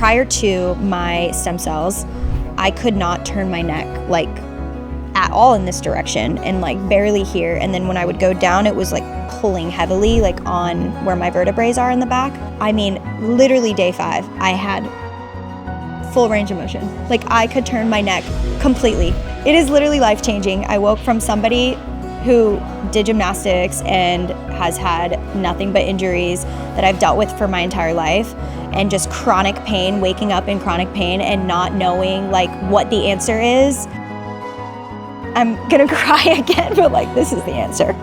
prior to my stem cells, I could not turn my neck like at all in this direction and like barely here. And then when I would go down, it was like pulling heavily like on where my vertebrae are in the back. I mean, literally day 5, I had full range of motion. Like I could turn my neck completely. It is literally life-changing. I woke from somebody who did gymnastics and has had nothing but injuries that I've dealt with for my entire life, and just chronic pain, waking up in chronic pain and not knowing like what the answer is. I'm gonna cry again, but like this is the answer.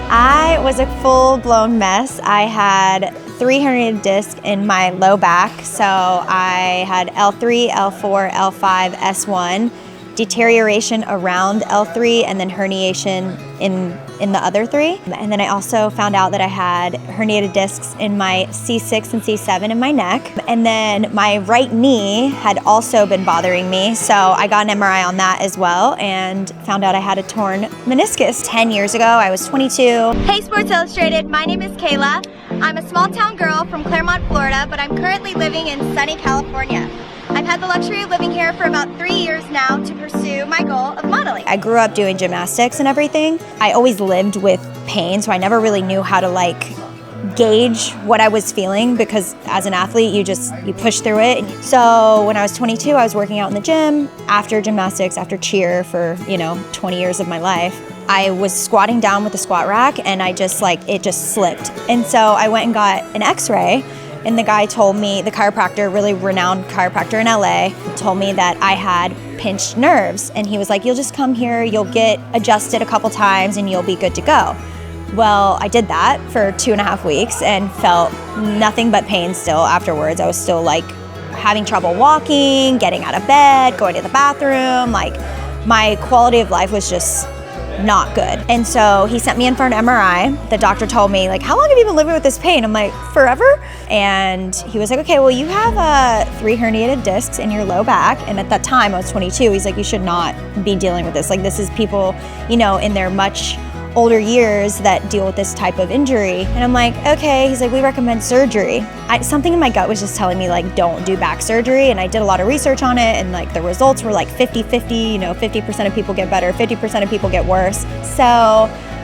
I was a full-blown mess. I had 3 herniated discs in my low back. So I had L3, L4, L5, S1, deterioration around L3, and then herniation in the other 3. And then I also found out that I had herniated discs in my C6 and C7 in my neck. And then my right knee had also been bothering me. So I got an MRI on that as well and found out I had a torn meniscus. 10 years ago, I was 22. Hey Sports Illustrated, my name is Kayla. I'm a small town girl from Claremont, Florida, but I'm currently living in sunny California. I've had the luxury of living here for about 3 years now to pursue my goal of modeling. I grew up doing gymnastics and everything. I always lived with pain, so I never really knew how to like gauge what I was feeling, because as an athlete, you push through it. So when I was 22, I was working out in the gym after gymnastics, after cheer for, 20 years of my life. I was squatting down with the squat rack and it just slipped. And so I went and got an x-ray. And the guy told me, the chiropractor, really renowned chiropractor in LA, told me that I had pinched nerves. And he was like, you'll just come here, you'll get adjusted a couple times and you'll be good to go. Well, I did that for 2.5 weeks and felt nothing but pain still afterwards. I was still like having trouble walking, getting out of bed, going to the bathroom. Like my quality of life was just not good. And so he sent me in for an MRI. The doctor told me, like, how long have you been living with this pain? I'm like, forever? And he was like, okay, well, you have 3 herniated discs in your low back. And at that time, I was 22. He's like, you should not be dealing with this. Like, this is people, in their much older years that deal with this type of injury. And I'm like, okay. He's like, we recommend surgery. Something in my gut was just telling me like, don't do back surgery. And I did a lot of research on it, and like the results were like 50-50, 50% of people get better, 50% of people get worse. So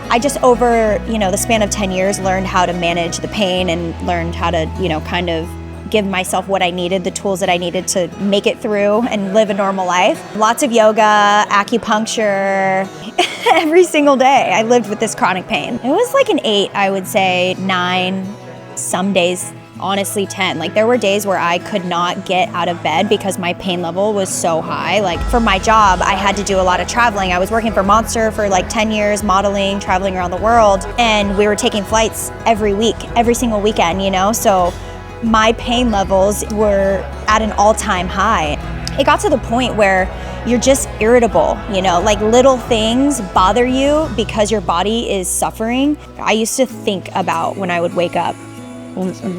I just over, the span of 10 years learned how to manage the pain and learned how to, kind of give myself what I needed, the tools that I needed to make it through and live a normal life. Lots of yoga, acupuncture, every single day. I lived with this chronic pain. It was like an 8, I would say 9, some days, honestly 10. Like there were days where I could not get out of bed because my pain level was so high. Like for my job, I had to do a lot of traveling. I was working for Monster for like 10 years, modeling, traveling around the world. And we were taking flights every week, every single weekend, So my pain levels were at an all-time high. It got to the point where you're just irritable, like little things bother you because your body is suffering. I used to think about when I would wake up,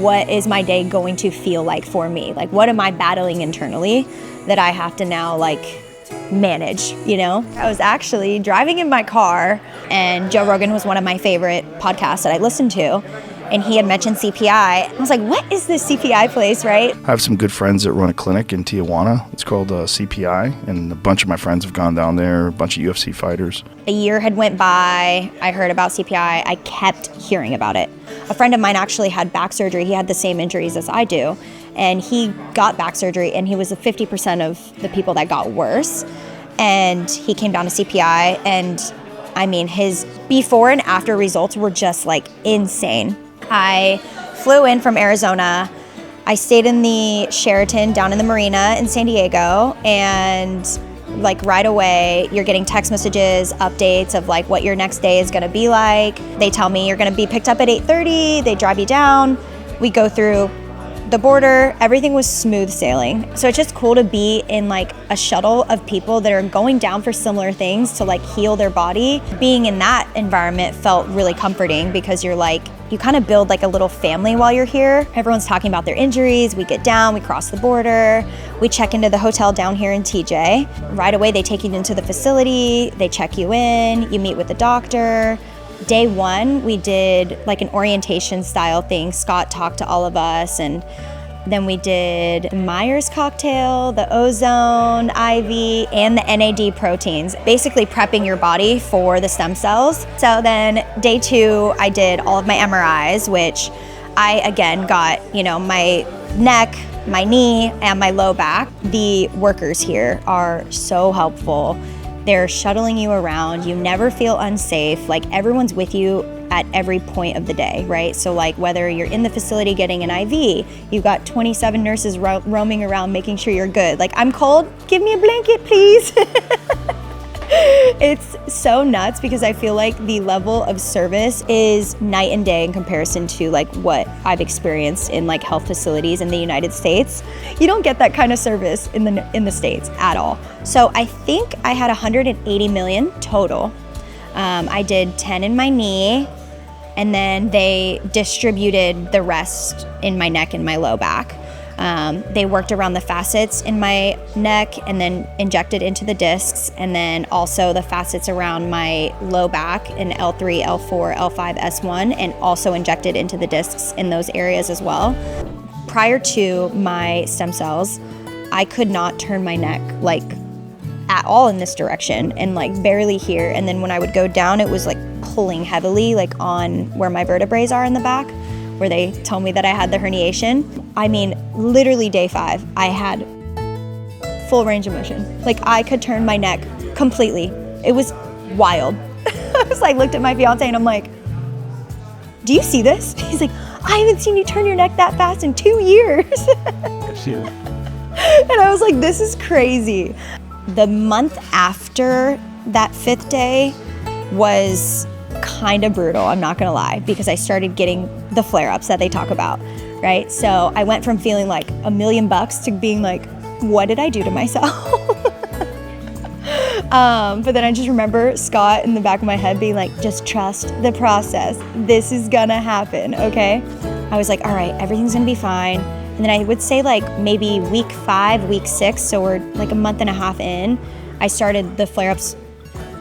what is my day going to feel like for me? Like, what am I battling internally that I have to now like manage, I was actually driving in my car, and Joe Rogan was one of my favorite podcasts that I listened to. And he had mentioned CPI. I was like, what is this CPI place, right? I have some good friends that run a clinic in Tijuana. It's called CPI, and a bunch of my friends have gone down there, a bunch of UFC fighters. A year had went by. I heard about CPI. I kept hearing about it. A friend of mine actually had back surgery. He had the same injuries as I do. And he got back surgery, and he was 50% of the people that got worse. And he came down to CPI, and I mean, his before and after results were just like insane. I flew in from Arizona. I stayed in the Sheraton down in the marina in San Diego, and like right away you're getting text messages, updates of like what your next day is gonna be like. They tell me you're gonna be picked up at 8:30, they drive you down, we go through the border, everything was smooth sailing. So it's just cool to be in like a shuttle of people that are going down for similar things to like heal their body. Being in that environment felt really comforting because you're like, you kind of build like a little family while you're here. Everyone's talking about their injuries. We get down, we cross the border, we check into the hotel down here in TJ. Right away, they take you into the facility, they check you in, you meet with the doctor. day one, we did like an orientation style thing. Scott talked to all of us, and then we did the Myers cocktail, the ozone, IV, and the NAD proteins, basically prepping your body for the stem cells. So then day two, I did all of my MRIs, which I, again, got, my neck, my knee, and my low back. The workers here are so helpful. They're shuttling you around. You never feel unsafe. Like, everyone's with you at every point of the day, right? So like, whether you're in the facility getting an IV, you've got 27 nurses roaming around making sure you're good. Like, I'm cold, give me a blanket, please. It's so nuts because I feel like the level of service is night and day in comparison to like what I've experienced in like health facilities in the United States. You don't get that kind of service in the States at all. So I think I had 180 million total. I did 10 in my knee, and then they distributed the rest in my neck and my low back. They worked around the facets in my neck and then injected into the discs, and then also the facets around my low back in L3, L4, L5, S1, and also injected into the discs in those areas as well. Prior to my stem cells, I could not turn my neck like at all in this direction, and like barely here. And then when I would go down, it was like pulling heavily like on where my vertebrae are in the back, where they told me that I had the herniation. I mean, literally day 5, I had full range of motion. Like, I could turn my neck completely. It was wild. I was like, looked at my fiance and I'm like, do you see this? He's like, I haven't seen you turn your neck that fast in 2 years. And I was like, this is crazy. The month after that 5th day was kind of brutal, I'm not gonna lie, because I started getting the flare-ups that they talk about, right? So I went from feeling like $1 million to being like, what did I do to myself? But then I just remember Scott in the back of my head being like, just trust the process. This is gonna happen, okay? I was like, all right, everything's gonna be fine. And then I would say like maybe week 5, week 6, so we're like a month and a half in, I started, the flare-ups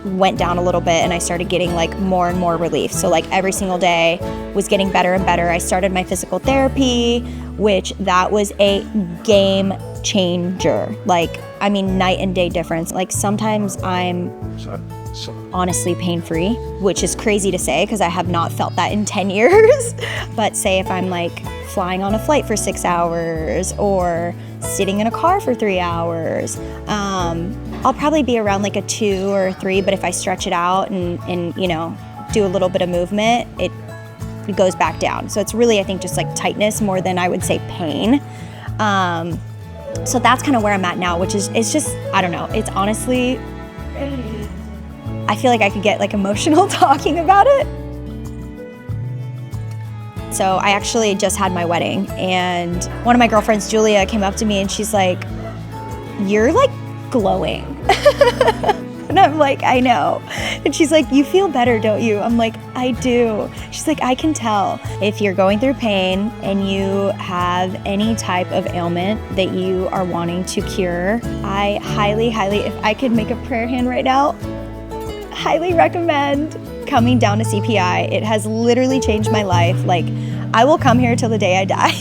went down a little bit and I started getting like more and more relief. So like every single day was getting better and better. I started my physical therapy, which that was a game changer. Like, I mean, night and day difference. Like, sometimes I'm honestly pain-free, which is crazy to say because I have not felt that in 10 years. But say if I'm like flying on a flight for 6 hours or sitting in a car for 3 hours, I'll probably be around like a 2 or a 3, but if I stretch it out and do a little bit of movement, it goes back down. So it's really, I think, just like tightness more than I would say pain. So that's kind of where I'm at now, which is, it's just, I don't know, it's honestly, I feel like I could get like emotional talking about it. So I actually just had my wedding, and one of my girlfriends, Julia, came up to me and she's like, you're like glowing. And I'm like, I know. And she's like, you feel better, don't you? I'm like, I do. She's like, I can tell. If you're going through pain and you have any type of ailment that you are wanting to cure, I highly, if I could make a prayer hand right now, highly recommend coming down to CPI. It has literally changed my life. Like, I will come here till the day I die.